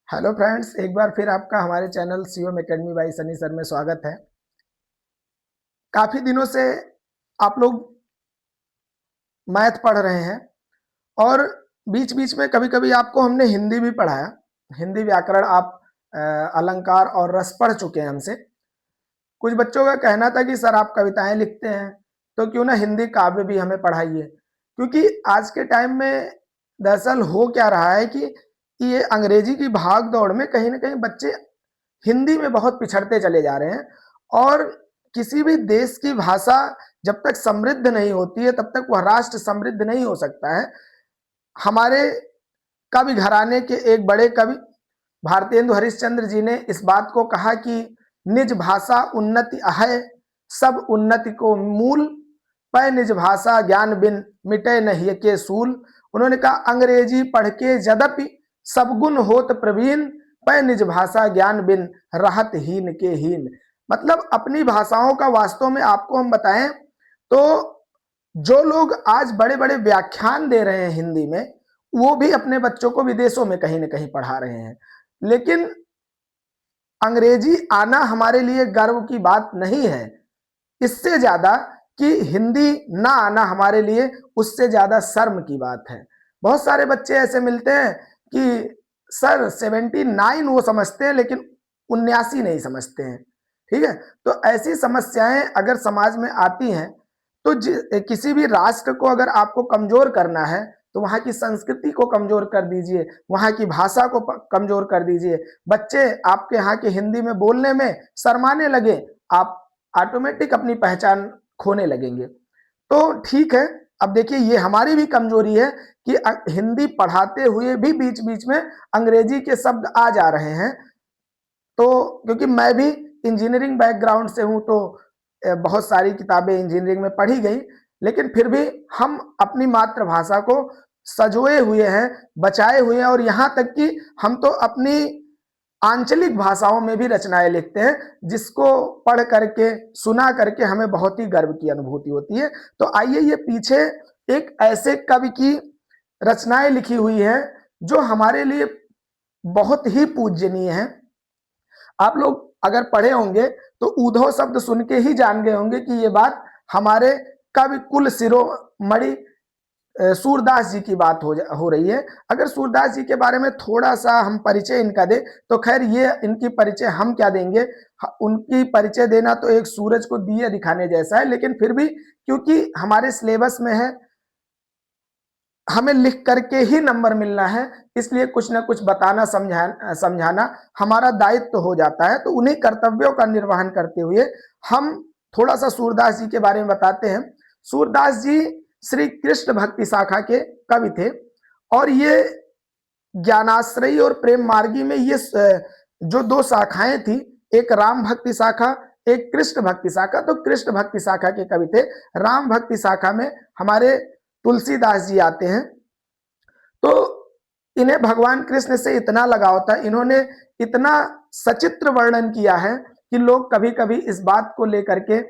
Hello friends, एक बार फिर आपका हमारे चैनल सीओम एकेडमी बाई सनी सर में स्वागत है। काफ़ी दिनों से आप लोग मैथ पढ़ रहे हैं और बीच बीच में कभी कभी आपको हमने हिंदी भी पढ़ाया। हिंदी व्याकरण आप अलंकार और रस पढ़ चुके हैं हमसे। कुछ बच्चों का कहना था कि सर आप कविताएं लिखते हैं तो क्यों ना हिंदी काव्य भी हमें पढ़ाइए, क्योंकि आज के टाइम में दरअसल हो क्या रहा है कि ये अंग्रेजी की भाग दौड़ में कहीं ना कहीं बच्चे हिंदी में बहुत पिछड़ते चले जा रहे हैं। और किसी भी देश की भाषा जब तक समृद्ध नहीं होती है तब तक वह राष्ट्र समृद्ध नहीं हो सकता है। हमारे कवि घराने के एक बड़े कवि भारतेंदु हरिश्चंद्र जी ने इस बात को कहा कि निज भाषा उन्नति है, सब उन्नति को मूल, पै निज भाषा ज्ञान बिन मिटे नहीं के सूल। उन्होंने कहा अंग्रेजी पढ़ के यद्यपि सब गुण होत प्रवीण, पै निज भाषा ज्ञान बिन रहत हीन के हीन। मतलब अपनी भाषाओं का वास्तव में आपको हम बताएं तो जो लोग आज बड़े बड़े व्याख्यान दे रहे हैं हिंदी में, वो भी अपने बच्चों को विदेशों में कहीं ना कहीं पढ़ा रहे हैं। लेकिन अंग्रेजी आना हमारे लिए गर्व की बात नहीं है, इससे ज्यादा कि हिंदी ना आना हमारे लिए उससे ज्यादा शर्म की बात है। बहुत सारे बच्चे ऐसे मिलते हैं कि सर 79 वो समझते हैं लेकिन 79 नहीं समझते हैं। ठीक है, तो ऐसी समस्याएं अगर समाज में आती हैं तो किसी भी राष्ट्र को अगर आपको कमजोर करना है तो वहां की संस्कृति को कमजोर कर दीजिए, वहां की भाषा को कमजोर कर दीजिए। बच्चे आपके यहाँ की हिंदी में बोलने में शर्माने लगे, आप ऑटोमेटिक अपनी पहचान खोने लगेंगे। तो ठीक है, अब देखिए ये हमारी भी कमजोरी है कि हिंदी पढ़ाते हुए भी बीच बीच में अंग्रेजी के शब्द आ जा रहे हैं। तो क्योंकि मैं भी इंजीनियरिंग बैकग्राउंड से हूं तो बहुत सारी किताबें इंजीनियरिंग में पढ़ी गई, लेकिन फिर भी हम अपनी मातृभाषा को सजोए हुए हैं, बचाए हुए हैं। और यहाँ तक कि हम तो अपनी आंचलिक भाषाओं में भी रचनाएं लिखते हैं, जिसको पढ़ करके सुना करके हमें बहुत ही गर्व की अनुभूति होती है। तो आइए ये पीछे एक ऐसे कवि की रचनाएं लिखी हुई है जो हमारे लिए बहुत ही पूजनीय है। आप लोग अगर पढ़े होंगे तो ऊधव शब्द सुन के ही जान गए होंगे कि ये बात हमारे कवि कुल शिरोमणि सूरदास जी की बात हो रही है। अगर सूरदास जी के बारे में थोड़ा सा हम परिचय इनका दे तो खैर ये इनकी परिचय हम क्या देंगे, उनकी परिचय देना तो एक सूरज को दिए दिखाने जैसा है। लेकिन फिर भी क्योंकि हमारे सिलेबस में है, हमें लिख करके ही नंबर मिलना है, इसलिए कुछ ना कुछ बताना समझाना हमारा दायित्व तो हो जाता है। तो उन्हीं कर्तव्यों का निर्वहन करते हुए हम थोड़ा सा सूरदास जी के बारे में बताते हैं। सूरदास जी श्री कृष्ण भक्ति शाखा के कवि थे और ये ज्ञानाश्रयी और प्रेम मार्गी में ये जो दो शाखाएं थी, एक राम भक्ति शाखा एक कृष्ण भक्ति शाखा। तो कृष्ण भक्ति शाखा के कवि थे। राम भक्ति शाखा में हमारे तुलसीदास जी आते हैं। तो इन्हें भगवान कृष्ण से इतना लगाव था, इन्होंने इतना सचित्र वर्णन किया है कि लोग कभी कभी इस बात को लेकर के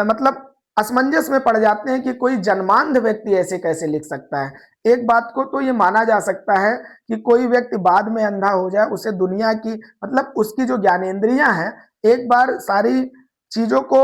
मतलब असमंजस में पड़ जाते हैं कि कोई जन्मांध व्यक्ति ऐसे कैसे लिख सकता है। एक बात को तो ये माना जा सकता है कि कोई व्यक्ति बाद में अंधा हो जाए, उसे दुनिया की मतलब उसकी जो ज्ञानेंद्रियां हैं एक बार सारी चीजों को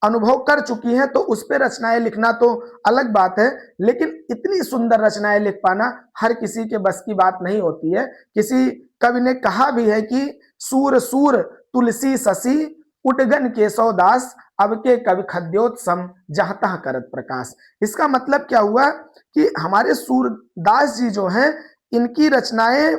अनुभव कर चुकी हैं, तो उस पर रचनाएं लिखना तो अलग बात है। लेकिन इतनी सुंदर रचनाएं लिख पाना हर किसी के बस की बात नहीं होती है। किसी कवि ने कहा भी है कि सूर सूर तुलसी शशि उटगन केशव दास, अब के कवि खद्योत्सम जहां तहां करत प्रकाश। इसका मतलब क्या हुआ कि हमारे सूरदास जी जो हैं इनकी रचनाएं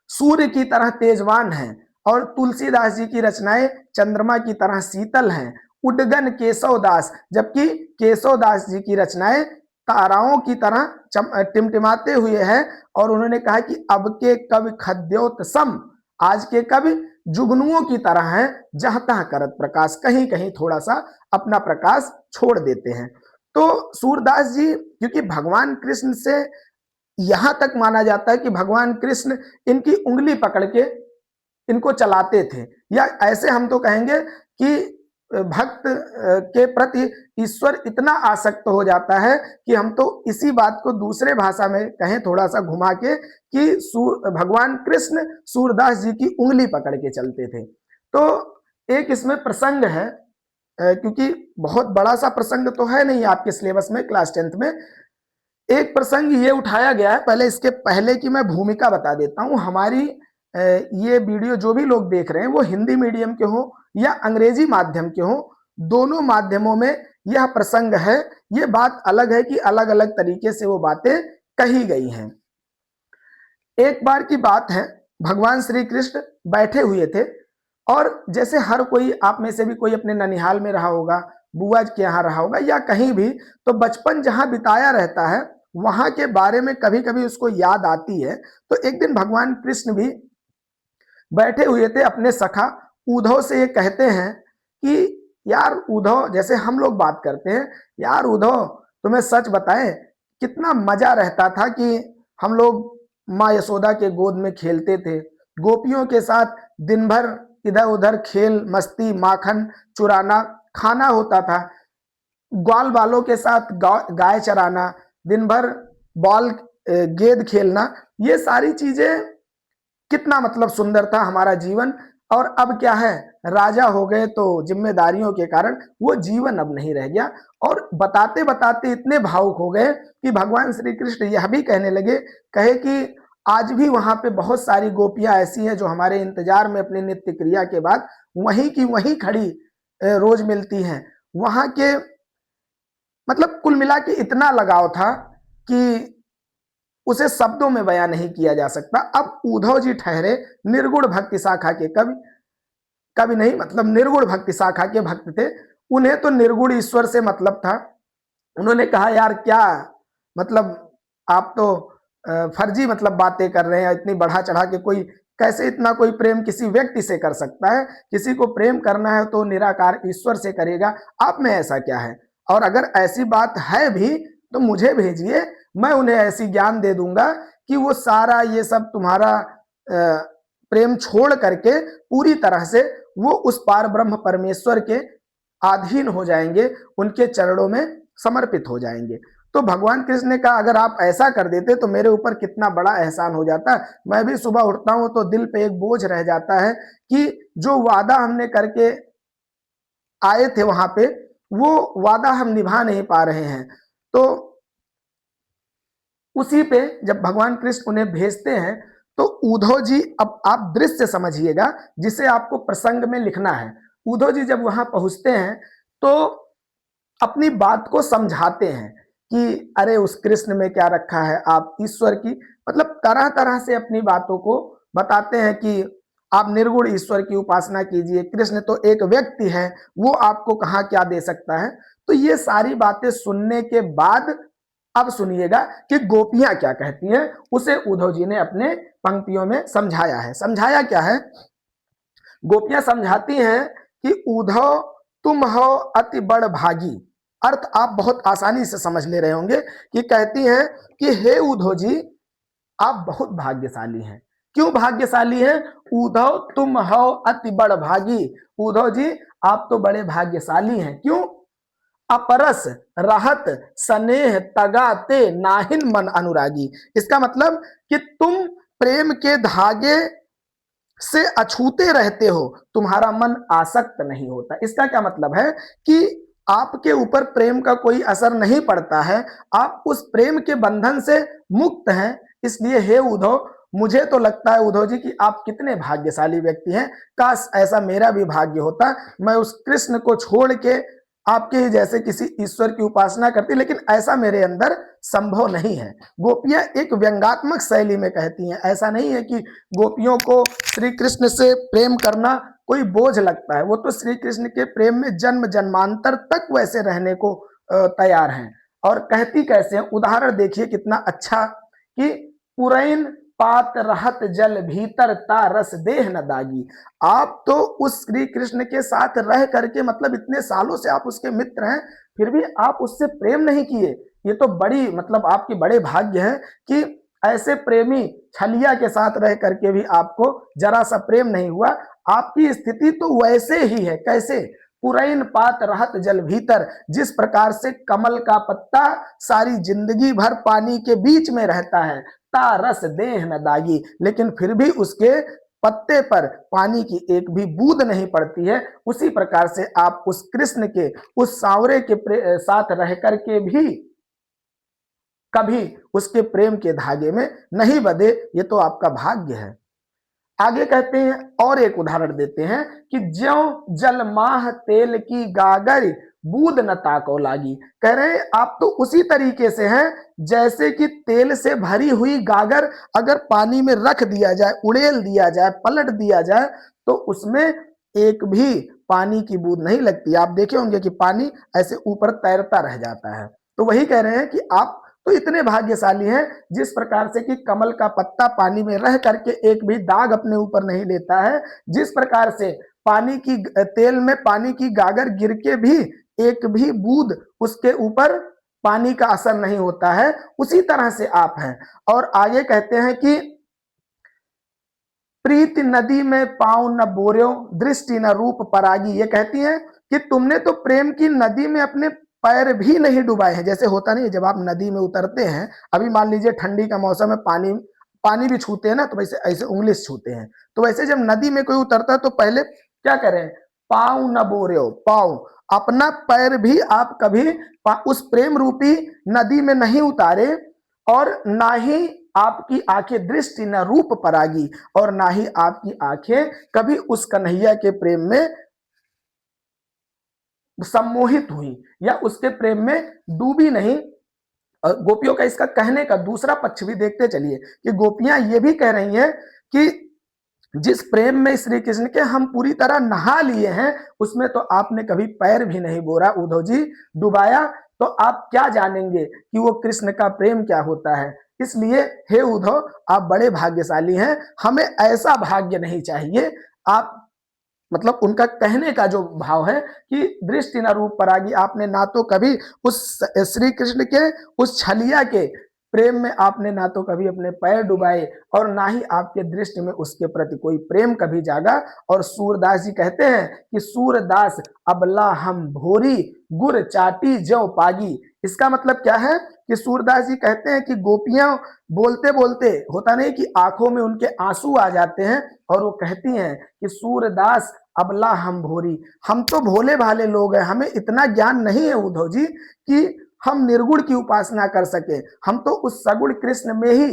सूर्य की तरह तेजवान हैं और तुलसीदास जी की रचनाएं चंद्रमा की तरह शीतल हैं। उडगन केशव दास, जबकि केशव दास जी की रचनाएं ताराओं की तरह टिमटिमाते हुए हैं। और उन्होंने कहा कि अब के कवि खद्योत्सम, आज के कवि जुगनुओं की तरह हैं, जहां तहां करत प्रकाश, कहीं कहीं थोड़ा सा अपना प्रकाश छोड़ देते हैं। तो सूरदास जी क्योंकि भगवान कृष्ण से यहां तक माना जाता है कि भगवान कृष्ण इनकी उंगली पकड़ के इनको चलाते थे, या ऐसे हम तो कहेंगे कि भक्त के प्रति ईश्वर इतना आसक्त हो जाता है कि हम तो इसी बात को दूसरे भाषा में कहें थोड़ा सा घुमा के कि भगवान कृष्ण सूरदास जी की उंगली पकड़ के चलते थे। तो एक इसमें प्रसंग है, क्योंकि बहुत बड़ा सा प्रसंग तो है नहीं आपके सिलेबस में क्लास 10th में। एक प्रसंग ये उठाया गया है, पहले इसके पहले की मैं भूमिका बता देता हूं। हमारी ये वीडियो जो भी लोग देख रहे हैं वो हिंदी मीडियम के हो या अंग्रेजी माध्यम के हो, दोनों माध्यमों में यह प्रसंग है। ये बात अलग है कि अलग अलग तरीके से वो बातें कही गई हैं। एक बार की बात है, भगवान श्री कृष्ण बैठे हुए थे और जैसे हर कोई, आप में से भी कोई अपने ननिहाल में रहा होगा, बुआ के यहाँ रहा होगा या कहीं भी, तो बचपन जहां बिताया रहता है वहां के बारे में कभी कभी उसको याद आती है। तो एक दिन भगवान कृष्ण भी बैठे हुए थे, अपने सखा उद्धव से ये कहते हैं कि यार उद्धव, जैसे हम लोग बात करते हैं, यार उद्धव तुम्हें सच बताएं कितना मजा रहता था कि हम लोग माँ यशोदा के गोद में खेलते थे, गोपियों के साथ दिन भर इधर उधर खेल मस्ती, माखन चुराना, खाना होता था, ग्वाल बालों के साथ गाय चराना, दिन भर बॉल गेंद खेलना, ये सारी चीजें कितना मतलब सुंदर था हमारा जीवन। और अब क्या है, राजा हो गए तो जिम्मेदारियों के कारण वो जीवन अब नहीं रह गया। और बताते बताते इतने भावुक हो गए कि भगवान श्री कृष्ण यह भी कहने लगे, कहे कि आज भी वहां पे बहुत सारी गोपियां ऐसी हैं जो हमारे इंतजार में अपनी नित्य क्रिया के बाद वहीं की वहीं खड़ी रोज मिलती हैं। वहां के मतलब कुल मिला के इतना लगाव था कि उसे शब्दों में बयां नहीं किया जा सकता। अब उद्धव जी ठहरे निर्गुण भक्ति शाखा के कवि, कवि नहीं मतलब निर्गुण भक्ति शाखा के भक्त थे। उन्हें तो निर्गुण ईश्वर से मतलब था। उन्होंने कहा यार क्या मतलब, आप तो फर्जी मतलब बातें कर रहे हैं, इतनी बढ़ा चढ़ा के कोई कैसे इतना कोई प्रेम किसी व्यक्ति से कर सकता है? किसी को प्रेम करना है तो निराकार ईश्वर से करेगा, आप में ऐसा क्या है? और अगर ऐसी बात है भी तो मुझे भेजिए, मैं उन्हें ऐसी ज्ञान दे दूंगा कि वो सारा ये सब तुम्हारा प्रेम छोड़ करके पूरी तरह से वो उस पार ब्रह्म परमेश्वर के अधीन हो जाएंगे, उनके चरणों में समर्पित हो जाएंगे। तो भगवान कृष्ण ने कहा अगर आप ऐसा कर देते तो मेरे ऊपर कितना बड़ा एहसान हो जाता। मैं भी सुबह उठता हूं तो दिल पे एक बोझ रह जाता है कि जो वादा हमने करके आए थे वहां पे, वो वादा हम निभा नहीं पा रहे हैं। तो उसी पे जब भगवान कृष्ण उन्हें भेजते हैं तो उद्धव जी, अब आप दृश्य समझिएगा जिसे आपको प्रसंग में लिखना है। उद्धव जी जब वहां पहुंचते हैं तो अपनी बात को समझाते हैं कि अरे उस कृष्ण में क्या रखा है, आप ईश्वर की मतलब तरह तरह से अपनी बातों को बताते हैं कि आप निर्गुण ईश्वर की उपासना कीजिए, कृष्ण तो एक व्यक्ति है, वो आपको कहाँ क्या दे सकता है। तो ये सारी बातें सुनने के बाद अब सुनिएगा कि गोपियां क्या कहती हैं, उसे उद्धव जी ने अपने पंक्तियों में समझाया है। समझाया क्या है, गोपियां समझाती हैं कि उद्धव तुम हो अति बड़ भागी। अर्थ आप बहुत आसानी से समझ ले रहे होंगे कि कहती हैं कि हे उद्धव जी आप बहुत भाग्यशाली हैं। क्यों भाग्यशाली हैं? उद्धव तुम हो अति बड़ भागी। उद्धव जी आप तो बड़े भाग्यशाली हैं। क्यों? अपरस रहत स्नेह तगाते नाहिन मन अनुरागी। इसका मतलब कि तुम प्रेम के धागे से अछूते रहते हो, तुम्हारा मन आसक्त नहीं होता। इसका क्या मतलब है कि आपके ऊपर प्रेम का कोई असर नहीं पड़ता है, आप उस प्रेम के बंधन से मुक्त हैं। इसलिए हे उद्धव, मुझे तो लगता है उद्धव जी कि आप कितने भाग्यशाली व्यक्ति हैं। काश ऐसा मेरा भी भाग्य होता, मैं उस कृष्ण को छोड़ के आपके ही जैसे किसी ईश्वर की उपासना करती, लेकिन ऐसा मेरे अंदर संभव नहीं है। गोपियां एक व्यंग्यात्मक शैली में कहती हैं, ऐसा नहीं है कि गोपियों को श्री कृष्ण से प्रेम करना कोई बोझ लगता है। वो तो श्री कृष्ण के प्रेम में जन्म जन्मांतर तक वैसे रहने को तैयार हैं। और कहती कैसे हैं, उदाहरण देखिए कितना अच्छा कि पुरैन पात रहत जल भीतर ता रस देह न दागी। आप तो उस श्री कृष्ण के साथ रह करके मतलब इतने सालों से आप उसके मित्र हैं, फिर भी आप उससे प्रेम नहीं किए। ये तो बड़ी मतलब आपके बड़े भाग्य हैं कि ऐसे प्रेमी छलिया के साथ रह करके भी आपको जरा सा प्रेम नहीं हुआ। आपकी स्थिति तो वैसे ही है। कैसे? पुरैन पात रहत जल भीतर। जिस प्रकार से कमल का पत्ता सारी जिंदगी भर पानी के बीच में रहता है, ता रस देह न दागी, लेकिन फिर भी उसके पत्ते पर पानी की एक भी बूंद नहीं पड़ती है, उसी प्रकार से आप उस कृष्ण के उस सांवरे के साथ रह करके भी कभी उसके प्रेम के धागे में नहीं बंधे, ये तो आपका भाग्य है। आगे कहते हैं और एक उदाहरण देते हैं कि ज्यों जल माह तेल की गागर बूंद न ताको लागी। कह रहे हैं आप तो उसी तरीके से हैं जैसे कि तेल से भरी हुई गागर अगर पानी में रख दिया जाए, उड़ेल दिया जाए, पलट दिया जाए तो उसमें एक भी पानी की बूंद नहीं लगती। आप देखे होंगे कि पानी ऐसे ऊपर तैरता रह जाता है। तो वही कह रहे हैं कि आप तो इतने भाग्यशाली हैं जिस प्रकार से कि कमल का पत्ता पानी में रह करके एक भी दाग अपने ऊपर नहीं लेता है, जिस प्रकार से पानी की तेल में पानी की गागर गिर के भी एक भी बूंद उसके ऊपर पानी का असर नहीं होता है, उसी तरह से आप हैं। और आगे कहते हैं कि प्रीति नदी में पांव न बोर्यो दृष्टि न रूप परागी। ये कहती है कि तुमने तो प्रेम की नदी में अपने पैर भी नहीं डुबाए हैं। जैसे होता नहीं, जब आप नदी में उतरते हैं, अभी मान लीजिए ठंडी का मौसम है, पानी पानी भी छूते हैं ना, तो वैसे ऐसे उंगली से छूते हैं। तो वैसे जब नदी में कोई उतरता है तो पहले क्या करें, पाँव न बोरे हो, पाँव अपना पैर भी आप कभी उस प्रेम रूपी नदी में नहीं उतारे, और ना ही आपकी आंखें दृष्टि न रूप परागी, और ना ही आपकी आंखें कभी उस कन्हैया के प्रेम में सम्मोहित हुई या उसके प्रेम में डूबी नहीं। गोपियों का इसका कहने का दूसरा पक्ष भी देखते चलिए कि गोपियां ये भी कह रही हैं कि जिस प्रेम में श्री कृष्ण के हम पूरी तरह नहा लिए हैं, उसमें तो आपने कभी पैर भी नहीं बोरा उद्धव जी, डुबाया, तो आप क्या जानेंगे कि वो कृष्ण का प्रेम क्या होता है। इसलिए हे उद्धव, आप बड़े भाग्यशाली हैं, हमें ऐसा भाग्य नहीं चाहिए। आप मतलब उनका कहने का जो भाव है कि दृष्टि न रूप परागी, आपने ना तो कभी उस श्री कृष्ण के उस छलिया के प्रेम में आपने ना तो कभी अपने पैर डुबाए, और ना ही आपके दृष्टि में उसके प्रति कोई प्रेम कभी जागा। और सूरदास जी कहते हैं कि सूरदास अबला हम भोरी गुर चाटी जौ पागी। इसका मतलब क्या है कि सूरदास जी कहते हैं कि गोपियां बोलते बोलते होता नहीं कि आंखों में उनके आंसू आ जाते हैं, और वो कहती हैं कि सूरदास अबला हम भोरी, हम तो भोले भाले लोग हैं, हमें इतना ज्ञान नहीं है उद्धव जी कि हम निर्गुण की उपासना कर सके। हम तो उस सगुण कृष्ण में ही,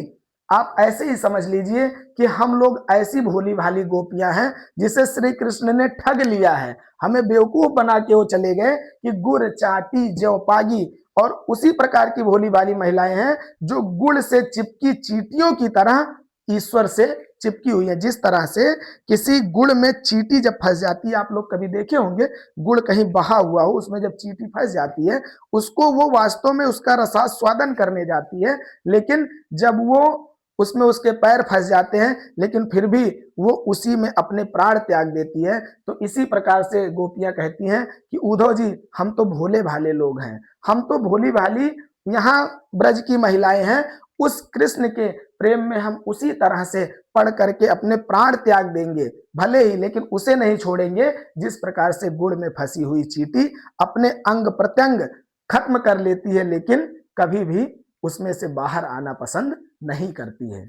आप ऐसे ही समझ लीजिए कि हम लोग ऐसी भोली भाली गोपियां हैं जिसे श्री कृष्ण ने ठग लिया है, हमें बेवकूफ बना के वो चले गए कि गुड़ चाटी जौ पागी। और उसी प्रकार की भोली भाली महिलाएं हैं जो गुड़ से चिपकी चींटियों की तरह ईश्वर से चिपकी हुई है। जिस तरह से किसी गुड़ में चींटी जब फंस जाती है, आप लोग कभी देखे होंगे, गुड़ कहीं बहा हुआ हो, उसमें जब चींटी फंस जाती है, उसको वो वास्तव में उसका रसास्वादन करने जाती है, लेकिन जब वो उसमें उसके पैर फंस जाते हैं, लेकिन फिर भी वो उसी में अपने प्राण त्याग देती है। तो इसी प्रकार से गोपियां कहती हैं कि उद्धव जी, हम तो भोले भाले लोग हैं, हम तो भोली भाली यहाँ ब्रज की महिलाएं हैं, उस कृष्ण के प्रेम में हम उसी तरह से पढ़ करके अपने प्राण त्याग देंगे भले ही, लेकिन उसे नहीं छोड़ेंगे जिस प्रकार से गुड़ में फंसी हुई चींटी अपने अंग प्रत्यंग खत्म कर लेती है, लेकिन कभी भी उसमें से बाहर आना पसंद नहीं करती है।